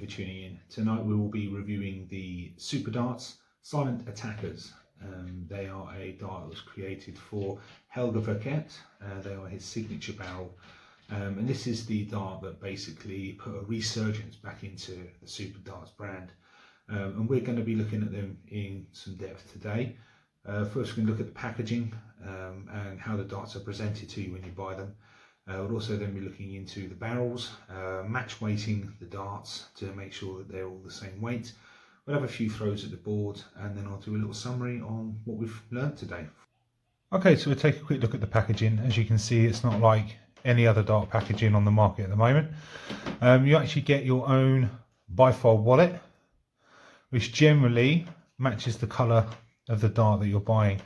for tuning in. Tonight we will be reviewing the Superdarts Silent Attackers. They are a dart that was created for Helge Verket. They are his signature barrel. And this is the dart that basically put a resurgence back into the Superdarts brand. And we're going to be looking at them in some depth today. First we're going to look at the packaging and how the darts are presented to you when you buy them. We'll also then be looking into the barrels, match weighting the darts to make sure that they're all the same weight. We'll have a few throws at the board, and then I'll do a little summary on what we've learned today. Okay, so we'll take a quick look at the packaging. As you can see, it's not like any other dart packaging on the market at the moment. You actually get your own bifold wallet, which generally matches the colour of the dart that you're buying.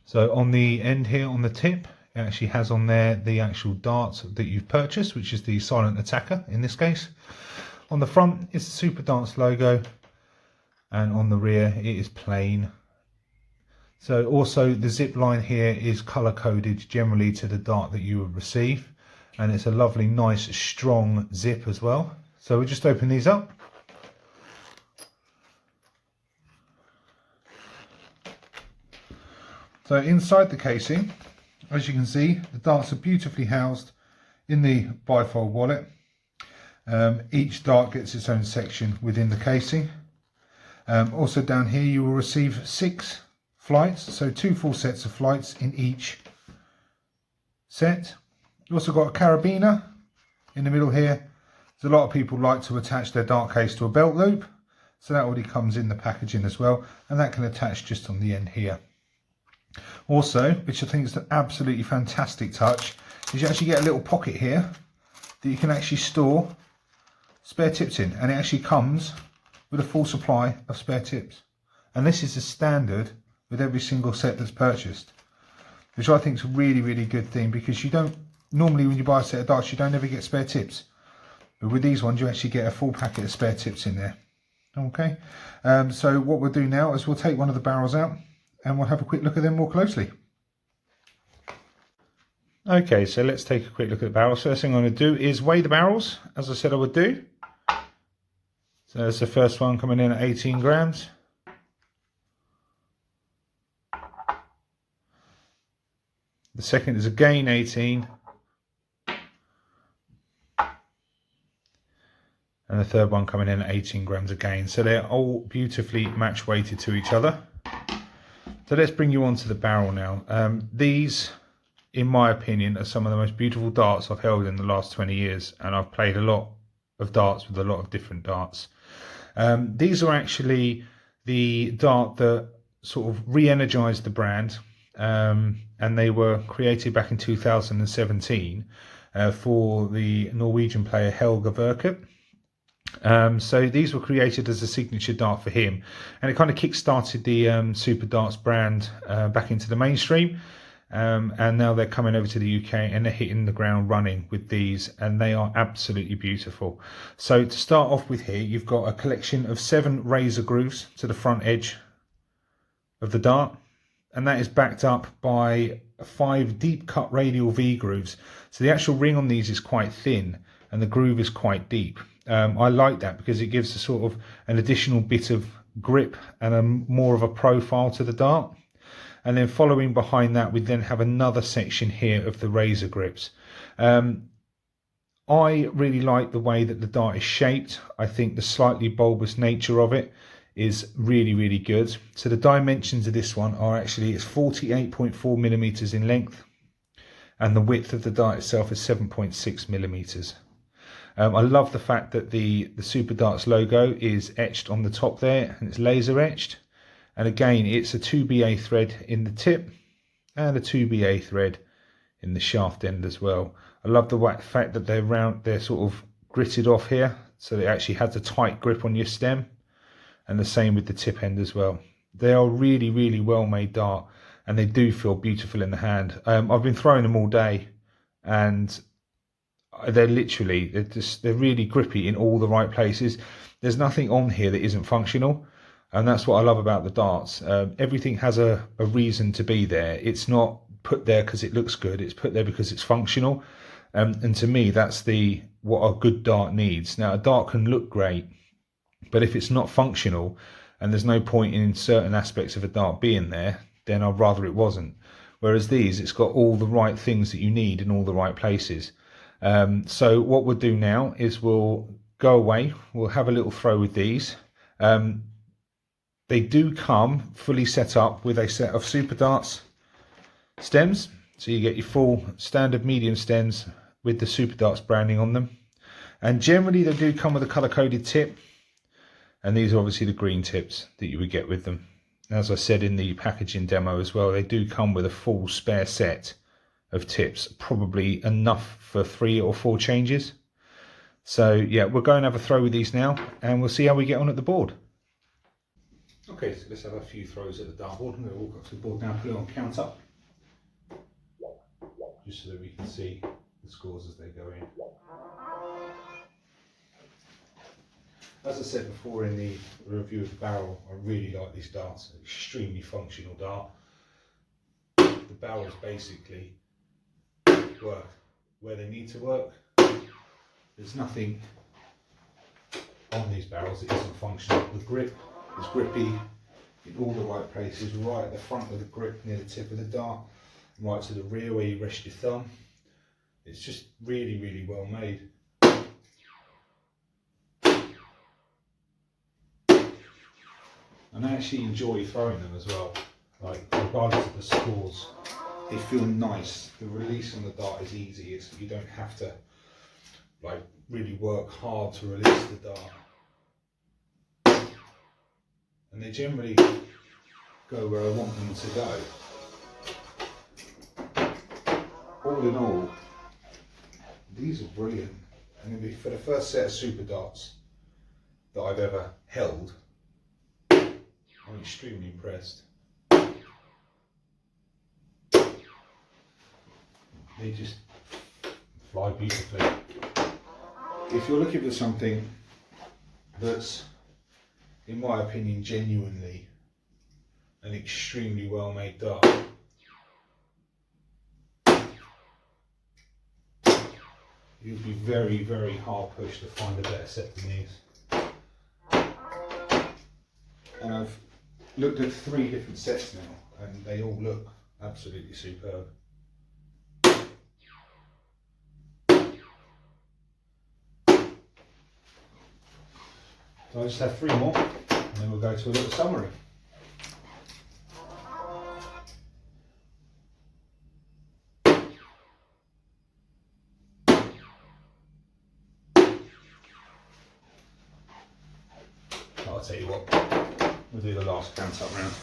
So on the end here, on the tip, it actually has on there the actual dart that you've purchased, which is the Silent Attacker in this case. On the front is the Superdarts logo, and on the rear it is plain. So also the zip line here is colour coded generally to the dart that you would receive, and it's a lovely nice strong zip as well. So we'll just open these up. So inside the casing, as you can see, the darts are beautifully housed in the bifold wallet. Each dart gets its own section within the casing. Also down here you will receive 6 flights, so 2 full sets of flights in each set. You've also got a carabiner in the middle here. There's a lot of people like to attach their dart case to a belt loop, so that already comes in the packaging as well, and that can attach just on the end here. Also, which I think is an absolutely fantastic touch, is you actually get a little pocket here that you can actually store spare tips in, and it actually comes with a full supply of spare tips. And this is a standard with every single set that's purchased, which I think is a really, really good thing, because you don't normally, when you buy a set of darts, you don't ever get spare tips, but with these ones you actually get a full packet of spare tips in there. Okay, so what we'll do now is we'll take one of the barrels out and we'll have a quick look at them more closely. Okay, so let's take a quick look at the barrels. First thing I'm going to do is weigh the barrels, as I said I would do. So there's the first one coming in at 18 grams. The second is again 18. And the third one coming in at 18 grams again. So they're all beautifully match weighted to each other. So let's bring you on to the barrel now. These, in my opinion, are some of the most beautiful darts I've held in the last 20 years. And I've played a lot of darts with a lot of different darts. These are actually the dart that sort of re-energized the brand. And they were created back in 2017 for the Norwegian player Helge Verket. So these were created as a signature dart for him, and it kind of kick-started the Superdarts brand back into the mainstream, and now they're coming over to the UK and they're hitting the ground running with these, and they are absolutely beautiful. So to start off with here, you've got a collection of 7 razor grooves to the front edge of the dart, and that is backed up by 5 deep cut radial V grooves. So the actual ring on these is quite thin and the groove is quite deep. I like that because it gives a sort of an additional bit of grip and a more of a profile to the dart. And then following behind that, we then have another section here of the razor grips. I really like the way that the dart is shaped. I think the slightly bulbous nature of it is really, really good. So the dimensions of this one are actually, it's 48.4 millimeters in length, and the width of the dart itself is 7.6 millimeters. I love the fact that the Superdarts logo is etched on the top there, and it's laser etched. And again, it's a 2BA thread in the tip and a 2BA thread in the shaft end as well. I love the fact that they're sort of gritted off here, so it actually has a tight grip on your stem, and the same with the tip end as well. They are really, really well made dart, and they do feel beautiful in the hand. I've been throwing them all day, and they're really grippy in all the right places. There's nothing on here that isn't functional, and that's what I love about the darts. Everything has a reason to be there. It's not put there because it looks good, it's put there because it's functional. And to me, that's what a good dart needs. Now, a dart can look great, But if it's not functional and there's no point in certain aspects of a dart being there, then I'd rather it wasn't. Whereas these, it's got all the right things that you need in all the right places. So what we'll do now is we'll go away, we'll have a little throw with these. They do come fully set up with a set of Superdarts stems. So you get your full standard medium stems with the Superdarts branding on them. And generally they do come with a colour-coded tip. And these are obviously the green tips that you would get with them. As I said in the packaging demo as well, they do come with a full spare set of tips, probably enough for 3 or 4 changes. So yeah, we'll go and have a throw with these now, and we'll see how we get on at the board. Okay, so let's have a few throws at the dartboard. I'm going to walk up to the board now, put it on count up, just so that we can see the scores as they go in. As I said before in the review of the barrel, I really like these darts. An extremely functional dart. The barrels basically work where they need to work. There's nothing on these barrels that isn't functional. The grip is grippy in all the right places, right at the front of the grip near the tip of the dart, right to the rear where you rest your thumb. It's just really, really well made. And I actually enjoy throwing them as well. Like, regardless of the scores, they feel nice. The release on the dart is easy. You don't have to like really work hard to release the dart. And they generally go where I want them to go. All in all, these are brilliant. And for the first set of Superdarts that I've ever held, I'm extremely impressed. They just fly beautifully. If you're looking for something that's, in my opinion, genuinely an extremely well made dart, you'll be very, very hard pushed to find a better set than these. And I've looked at 3 different sets now, and they all look absolutely superb. So I just have 3 more, and then we'll go to a little summary. I'll tell you what, we'll do the last count up round.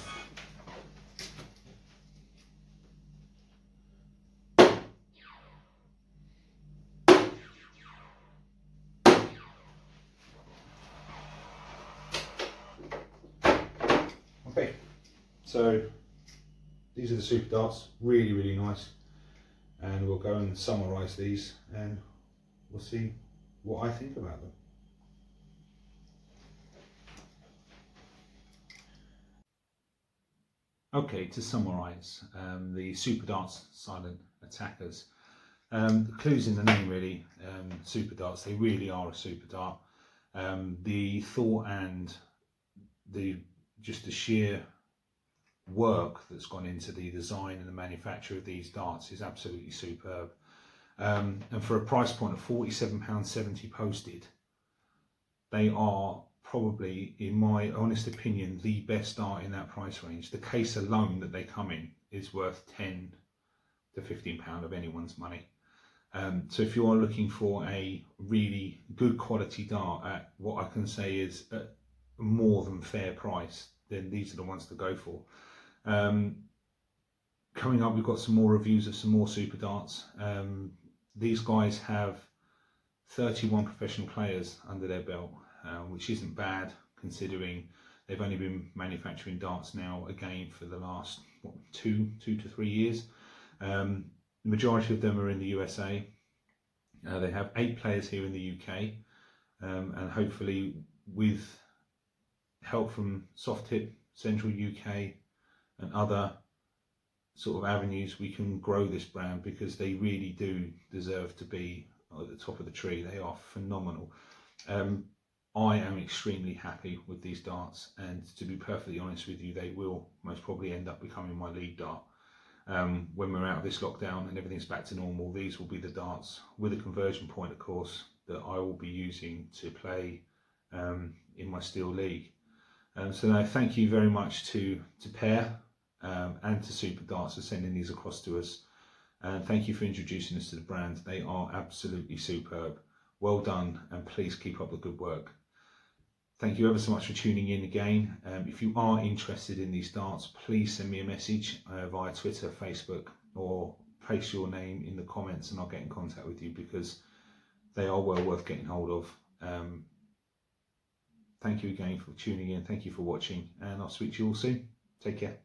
Okay, so these are the Superdarts, really, really nice. And we'll go and summarise these and we'll see what I think about them. Okay, to summarise, the Superdarts Silent Attackers. The clue's in the name really, Superdarts, they really are a super dart. The thought and just the sheer work that's gone into the design and the manufacture of these darts is absolutely superb. And for a price point of £47.70 posted, they are probably, in my honest opinion, the best dart in that price range. The case alone that they come in is worth £10 to £15 of anyone's money. So if you are looking for a really good quality dart at what I can say is a more than fair price, then these are the ones to go for. Coming up, we've got some more reviews of some more Superdarts. These guys have 31 professional players under their belt, which isn't bad considering they've only been manufacturing darts now again for the last two to 3 years. The majority of them are in the USA. They have 8 players here in the UK, and hopefully with help from Soft Tip, Central UK and other sort of avenues, we can grow this brand because they really do deserve to be at the top of the tree. They are phenomenal. I am extremely happy with these darts, and to be perfectly honest with you, they will most probably end up becoming my lead dart. When we're out of this lockdown and everything's back to normal, these will be the darts with a conversion point, of course, that I will be using to play in my Steel League. So no, thank you very much to Pear and to Superdarts for sending these across to us. And thank you for introducing us to the brand. They are absolutely superb. Well done, and please keep up the good work. Thank you ever so much for tuning in again. If you are interested in these darts, please send me a message via Twitter, Facebook, or place your name in the comments and I'll get in contact with you, because they are well worth getting hold of. Thank you again for tuning in. Thank you for watching, and I'll speak to you all soon. Take care.